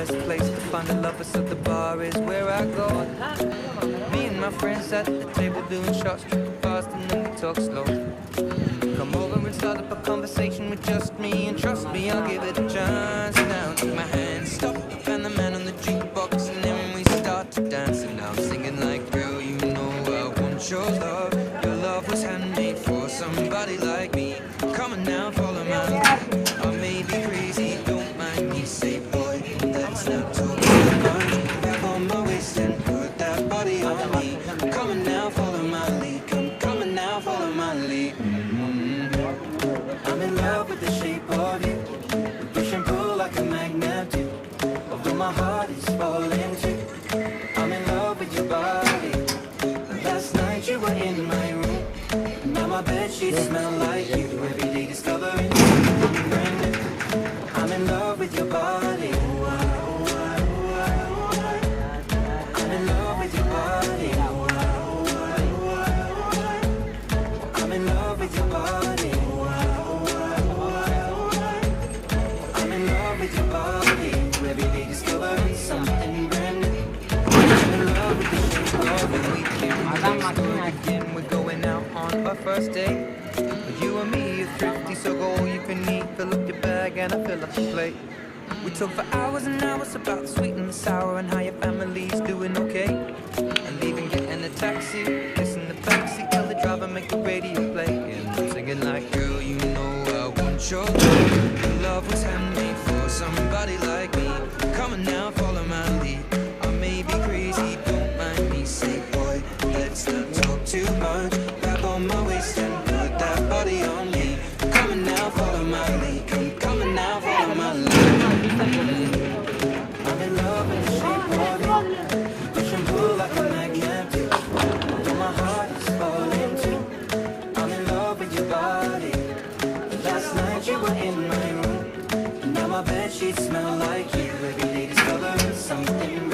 best place to find a lover, so the bar is where I go. Me and my friends at the table doing shots, tripping fast, and then we talk slow. Come over and start up a conversation with just me, and trust me, I'll give it a chance. Now take my hand, stop, and the man on the jukebox, and then we start to dance. And now I'm singing like, girl, you know I want your love. Your love was handmade for somebody like me. Come on now, follow my lead. I may be crazy, don't mind me. Say, boy, let's not talk too much. Grab on my waist and put that body on me. Come on now, follow my lead. Come on now, follow my lead. I'm in love with the shape of you. We push and pull like a magnet do. Although my heart is falling too. I'm in love with your body. Last night you were in my room. Now my bedsheets smell like you. Every day discovering something brand new. I'm in love with your body. I'm in love with your body. I'm in love with your body. I'm in love with your body. Every day discovering something brand new. I'm in love with the shape of the weekend. Again, we're going out on our first date. You and me are thrifty, so go all you can eat. Fill up your bag and I fill up the plate. We talk for hours and hours about the sweet and the sour and how your family's doing okay. And leaving, getting a taxi, kissing the backseat, tell the driver make the radio play. And I'm singing like, girl, you know I want your love. Your love was handmade for somebody like me. Come on now, follow my lead. I may be crazy, don't mind me. Say, boy, let's not talk too much. Grab on my waist and put that body on me. Come on now, follow my lead. Come on now, follow my lead. I'm in love with the shape of you. Push and pull like a magnet do. Although my heart is falling too. I'm in love with your body. Last night you were in my room. Now my bedsheets smell like you. Every day discovering something